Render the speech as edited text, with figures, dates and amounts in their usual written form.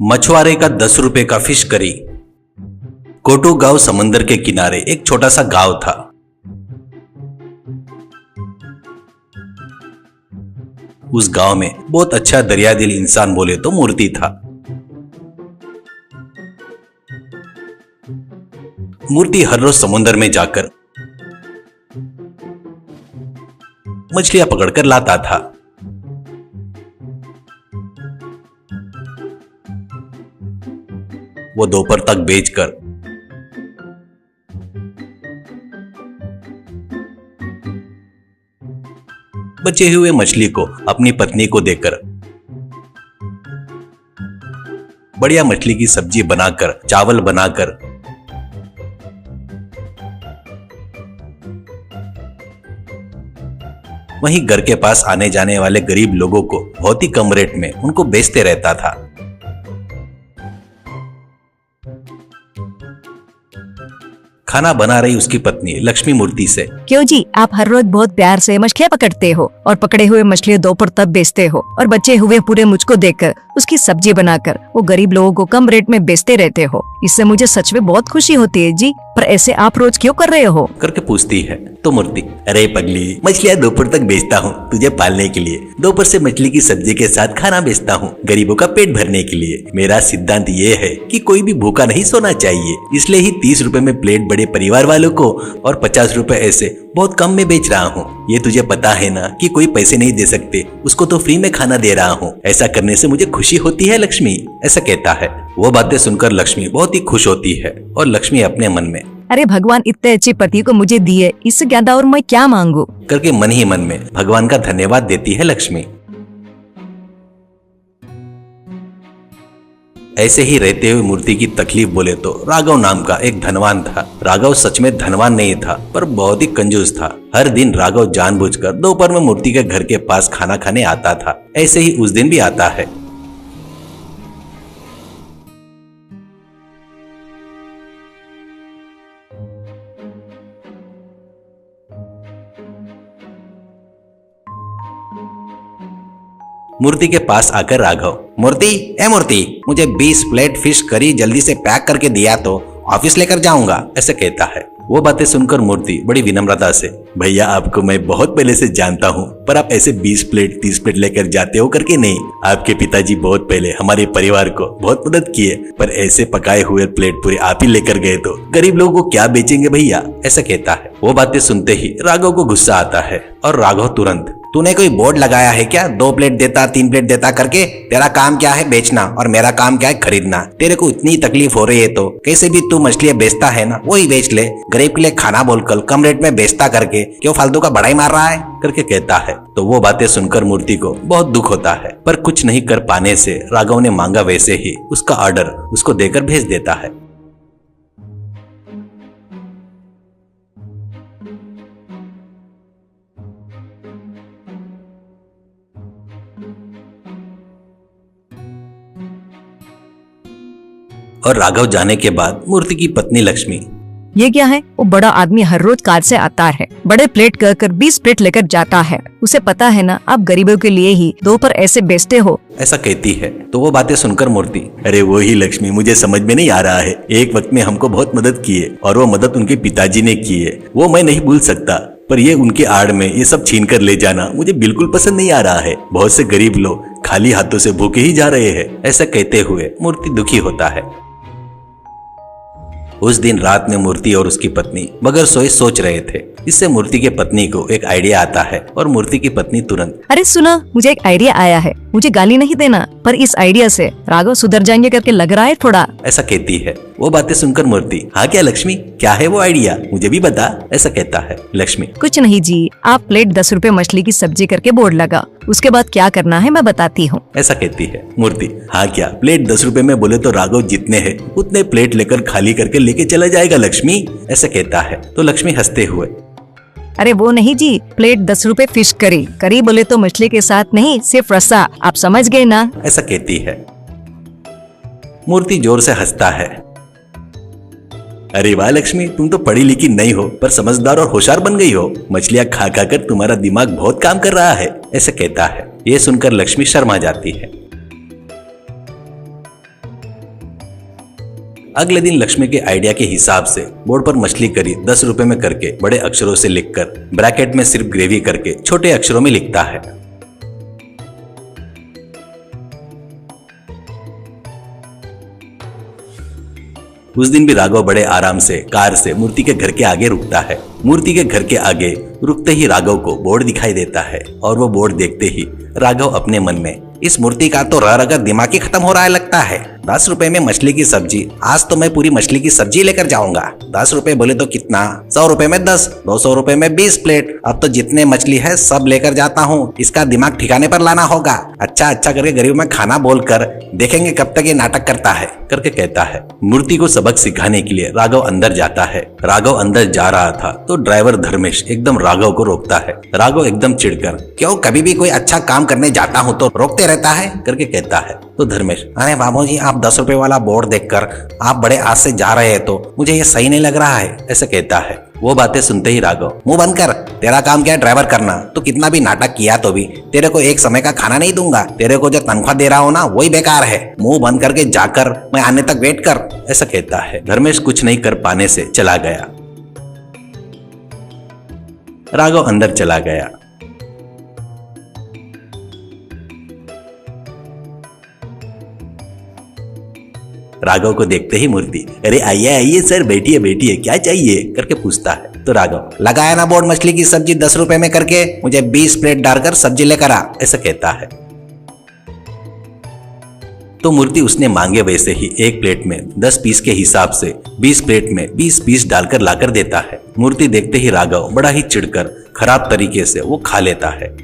मछुआरे का 10 रुपए का फिश करी। कोटू गांव समंदर के किनारे एक छोटा सा गांव था। उस गांव में बहुत अच्छा दरिया दिल इंसान बोले तो मूर्ति था। मूर्ति हर रोज समुद्र में जाकर मछलियां पकड़कर लाता था। वो दोपहर तक बेचकर बचे हुए मछली को अपनी पत्नी को देकर बढ़िया मछली की सब्जी बनाकर, चावल बनाकर वहीं घर के पास आने जाने वाले गरीब लोगों को बहुत ही कम रेट में उनको बेचते रहता था। खाना बना रही उसकी पत्नी लक्ष्मी मूर्ति से, क्यों जी, आप हर रोज बहुत प्यार से मछलियाँ पकड़ते हो और पकड़े हुए मछलियाँ दोपहर तक बेचते हो और बचे हुए पूरे मुझको देकर उसकी सब्जी बनाकर वो गरीब लोगों को कम रेट में बेचते रहते हो। इससे मुझे सच में बहुत खुशी होती है जी, पर ऐसे आप रोज क्यों कर रहे हो? करके पूछती है तो मूर्ति, अरे पगली, मछलियाँ दोपहर तक बेचता हूँ तुझे पालने के लिए। दोपहर से मछली की सब्जी के साथ खाना बेचता हूँ गरीबों का पेट भरने के लिए। मेरा सिद्धांत ये है कि कोई भी भूखा नहीं सोना चाहिए, इसलिए ही 30 रुपए में प्लेट बड़े परिवार वालों को और 50 रुपए ऐसे बहुत कम में बेच रहा हूँ। ये तुझे पता है ना कि कोई पैसे नहीं दे सकते, उसको तो फ्री में खाना दे रहा हूँ। ऐसा करने से मुझे खुशी होती है लक्ष्मी, ऐसा कहता है। वो बातें सुनकर लक्ष्मी बहुत ही खुश होती है और लक्ष्मी अपने मन में, अरे भगवान इतने अच्छे पति को मुझे दिए, इससे ज्यादा और मैं क्या मांगू, करके मन ही मन में भगवान का धन्यवाद देती है लक्ष्मी। ऐसे ही रहते हुए मूर्ति की तकलीफ बोले तो राघव नाम का एक धनवान था। राघव सच में धनवान नहीं था पर बहुत ही कंजूस था। हर दिन राघव जानबूझकर दोपहर में मूर्ति के घर के पास खाना खाने आता था। ऐसे ही उस दिन भी आता है। मूर्ति के पास आकर राघव, मूर्ति, ए मूर्ति, मुझे 20 प्लेट फिश करी जल्दी से पैक करके दिया तो ऑफिस लेकर जाऊंगा, ऐसे कहता है। वो बातें सुनकर मूर्ति बड़ी विनम्रता से, भैया आपको मैं बहुत पहले से जानता हूँ, पर आप ऐसे 20 प्लेट 30 प्लेट लेकर जाते हो करके नहीं। आपके पिताजी बहुत पहले हमारे परिवार को बहुत मदद की है, पर ऐसे पकाए हुए प्लेट पूरे आप ही लेकर गए तो गरीब लोगों को क्या बेचेंगे भैया, ऐसा कहता है। वो बातें सुनते ही राघव को गुस्सा आता है और राघव तुरंत, तूने कोई बोर्ड लगाया है क्या 2 प्लेट देता 3 प्लेट देता करके? तेरा काम क्या है बेचना और मेरा काम क्या है खरीदना? तेरे को इतनी तकलीफ हो रही है तो कैसे भी तू मछलियाँ बेचता है ना, वही बेच ले। गरीब के लिए खाना बोलकर कम रेट में बेचता करके क्यों फालतू का बड़ाई मार रहा है, करके कहता है। तो वो बातें सुनकर मूर्ति को बहुत दुख होता है, पर कुछ नहीं कर पाने से राघव ने मांगा वैसे ही उसका ऑर्डर उसको देकर भेज देता है। और राघव जाने के बाद मूर्ति की पत्नी लक्ष्मी, ये क्या है? वो बड़ा आदमी हर रोज कार से आता है, बड़े प्लेट कहकर 20 प्लेट लेकर जाता है। उसे पता है ना आप गरीबों के लिए ही दोपहर ऐसे बेचते हो, ऐसा कहती है। तो वो बातें सुनकर मूर्ति, अरे वो ही लक्ष्मी, मुझे समझ में नहीं आ रहा है। एक वक्त में हमको बहुत मदद की है और वो मदद उनके पिताजी ने की है, वो मैं नहीं भूल सकता, पर ये उनके आड़ में ये सब छीन कर ले जाना मुझे बिल्कुल पसंद नहीं आ रहा है। बहुत से गरीब लोग खाली हाथों से भूखे ही जा रहे हैं। ऐसा कहते हुए मूर्ति दुखी होता है। उस दिन रात में मूर्ति और उसकी पत्नी बगैर सोए सोच रहे थे। इससे मूर्ति के पत्नी को एक आइडिया आता है और मूर्ति की पत्नी तुरंत, अरे सुना, मुझे एक आइडिया आया है, मुझे गाली नहीं देना, पर इस आइडिया से राघव सुधर जाएंगे करके लग रहा है थोड़ा, ऐसा कहती है। वो बातें सुनकर मूर्ति, हाँ क्या लक्ष्मी, क्या है वो आइडिया, मुझे भी बता, ऐसा कहता है। लक्ष्मी, कुछ नहीं जी, आप प्लेट 10 रुपए मछली की सब्जी करके बोर्ड लगा, उसके बाद क्या करना है मैं बताती हूँ, ऐसा कहती है। मूर्ति, हाँ क्या, प्लेट 10 रुपए में बोले तो राघव जितने हैं उतने प्लेट लेकर खाली करके लेके चला जाएगा लक्ष्मी, ऐसा कहता है। तो लक्ष्मी हंसते हुए, अरे वो नहीं जी, प्लेट 10 रुपए फिश करी, करी बोले तो मछली के साथ नहीं, सिर्फ रस्सा, आप समझ गए ना, ऐसा कहती है। मूर्ति जोर से हंसता है। अरे वाह लक्ष्मी, तुम तो पढ़ी लिखी नहीं हो पर समझदार और होशियार बन गई हो, मछलियाँ खा खा कर तुम्हारा दिमाग बहुत काम कर रहा है, ऐसे कहता है। ये सुनकर लक्ष्मी शर्मा जाती है। अगले दिन लक्ष्मी के आइडिया के हिसाब से बोर्ड पर मछली करी 10 रुपए में करके बड़े अक्षरों से लिखकर ब्रैकेट में सिर्फ ग्रेवी करके छोटे अक्षरों में लिखता है। उस दिन भी राघव बड़े आराम से कार से मूर्ति के घर के आगे रुकता है। मूर्ति के घर के आगे रुकते ही राघव को बोर्ड दिखाई देता है और वो बोर्ड देखते ही राघव अपने मन में, इस मूर्ति का तो रह रगर दिमाग ही खत्म हो रहा है लगता है। 10 रुपए में मछली की सब्जी, आज तो मैं पूरी मछली की सब्जी लेकर जाऊंगा। 10 रुपए बोले तो कितना, 100 रुपए में 10, 200 रुपए में 20 प्लेट। अब तो जितने मछली है सब लेकर जाता हूँ, इसका दिमाग ठिकाने पर लाना होगा। अच्छा अच्छा करके गरीब में खाना बोलकर देखेंगे कब तक ये नाटक करता है करके कहता है। मूर्ति को सबक सिखाने के लिए राघव अंदर जाता है। राघव अंदर जा रहा था तो ड्राइवर धर्मेश एकदम राघव को रोकता है। राघव एकदम चिढ़कर, क्यों कभी भी कोई अच्छा काम करने जाता हूँ तो रोकते रहता है करके कहता है। तो धर्मेश, अरे बाबूजी आप 10 रुपए वाला बोर्ड देखकर आप बड़े आज से जा रहे हैं तो मुझे ये सही नहीं लग रहा है, ऐसे कहता है। वो बातें सुनते ही राघव, मुंह बंद कर, तेरा काम क्या है ड्राइवर करना, तो कितना भी नाटक किया तो भी तेरे को एक समय का खाना नहीं दूंगा, तेरे को जो तनख्वाह दे रहा हो ना वही बेकार है, मुंह बंद करके जाकर मैं आने तक वेट कर, ऐसा कहता है। धर्मेश कुछ नहीं कर पाने से चला गया। राघव अंदर चला गया। राघव को देखते ही मूर्ति, अरे आइए आइए सर, बैठिए बैठिए, क्या चाहिए करके पूछता है। तो राघव, लगाया ना बोर्ड मछली की सब्जी 10 रुपए में करके, मुझे 20 प्लेट डालकर सब्जी लेकर आ, ऐसा कहता है। तो मूर्ति उसने मांगे वैसे ही एक प्लेट में 10 पीस के हिसाब से 20 प्लेट में 20 पीस डालकर लाकर देता है। मूर्ति देखते ही राघव बड़ा ही चिढ़कर खराब तरीके से वो खा लेता है।